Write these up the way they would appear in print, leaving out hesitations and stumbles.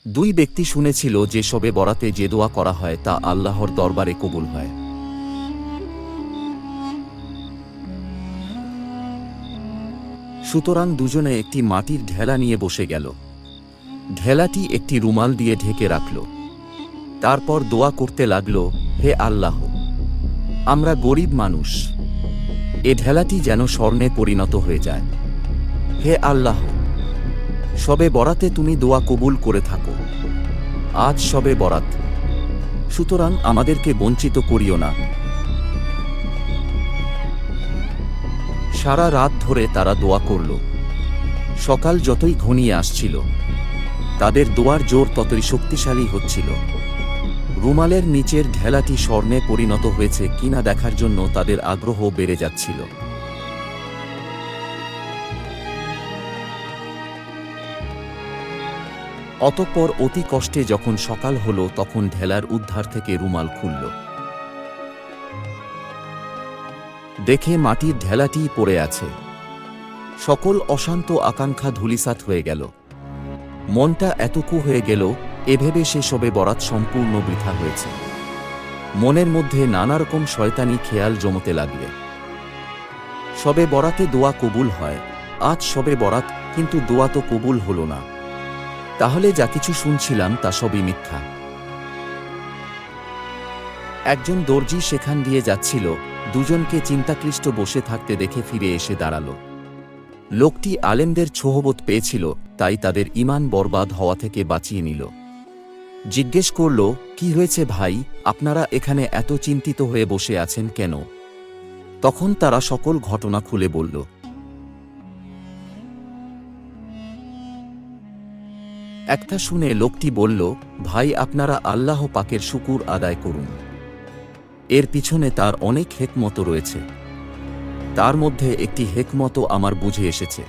দুই ব্যক্তি শুনেছিল যে শবে বরাতে যে দোয়া করা হয় তা আল্লাহর দরবারে কবুল হয়। সুতরাং দুজনে একটি মাটির ঢেলা নিয়ে বসে গেল। ঢেলাটি একটি রুমাল দিয়ে ঢেকে রাখল। তারপর দোয়া করতে লাগল, হে আল্লাহ, আমরা গরিব মানুষ, এ ঢেলাটি যেন স্বর্ণে পরিণত হয়ে যায়। হে আল্লাহ, শবে বরাতে তুমি দোয়া কবুল করে থাকো। আজ শবে বরাত, সুতরাং আমাদেরকে বঞ্চিত করিও না। সারা রাত ধরে তারা দোয়া করল। সকাল যতই ঘনিয়ে আসছিল, তাদের দোয়ার জোর ততই শক্তিশালী হচ্ছিল। রুমালের নিচের ঢেলাটি স্বর্ণে পরিণত হয়েছে কিনা দেখার জন্য তাদের আগ্রহ বেড়ে যাচ্ছিল। অতঃপর অতি কষ্টে যখন সকাল হল, তখন ঢেলার উদ্ধার থেকে রুমাল খুলল। দেখে মাটির ঢেলাটিই পড়ে আছে। সকল অশান্ত আকাঙ্ক্ষা ধূলিসাৎ হয়ে গেল। মনটা এতকু হয়ে গেল, এভেবে সে শবে বরাত সম্পূর্ণ বৃথা হয়েছে। মনের মধ্যে নানারকম শয়তানি খেয়াল জমতে লাগলে। শবে বরাতে দোয়া কবুল হয়, আজ শবে বরাত, কিন্তু দোয়া তো কবুল হল না। তাহলে যা কিছু শুনছিলাম তা সবই মিথ্যা। একজন দর্জি সেখান দিয়ে যাচ্ছিল, দুজনকে চিন্তাক্লিষ্ট বসে থাকতে দেখে ফিরে এসে দাঁড়াল। লোকটি আলেমদের ছোহবত পেয়েছিল, তাই তাদের ঈমান বরবাদ হওয়া থেকে বাঁচিয়ে নিল। জিজ্ঞেস করল, কি হয়েছে ভাই, আপনারা এখানে এত চিন্তিত হয়ে বসে আছেন কেন? তখন তারা সকল ঘটনা খুলে বলল। একটা শুনে লোকটি বলল, ভাই, আপনারা আল্লাহ পাকের শুকুর আদায় করুন। এর পিছনে তার অনেক হেকমত রয়েছে। তার মধ্যে একটি হেকমত আমার বুঝে এসেছে,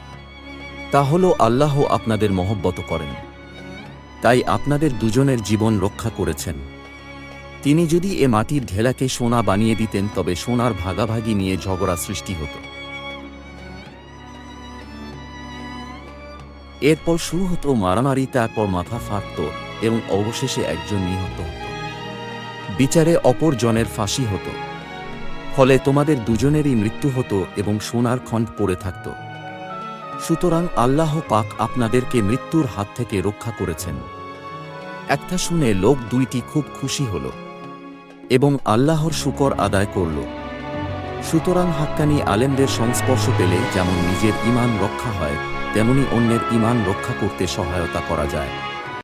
তা হল আল্লাহ আপনাদের মহব্বত করেন, তাই আপনাদের দুজনের জীবন রক্ষা করেছেন। তিনি যদি এ মাটির ঢেলাকে সোনা বানিয়ে দিতেন, তবে সোনার ভাগাভাগি নিয়ে ঝগড়া সৃষ্টি হতো। এরপর শুরু হতো মারামারি, তারপর মাথা ফাটত এবং অবশেষে একজন নিহত হতো। বিচারে অপর জনের ফাঁসি হতো। ফলে তোমাদের দুজনেরই মৃত্যু হতো এবং সোনার খণ্ড পড়ে থাকত। সুতরাং আল্লাহ পাক আপনাদেরকে মৃত্যুর হাত থেকে রক্ষা করেছেন। একটা শুনে লোক দুইটি খুব খুশি হল এবং আল্লাহর শুকর আদায় করল। সুতরাং হাক্কানি আলেমদের সংস্পর্শ পেলে যেমন নিজের ঈমান রক্ষা হয়, তেমনি অন্যের ঈমান রক্ষা করতে সহায়তা করা যায়।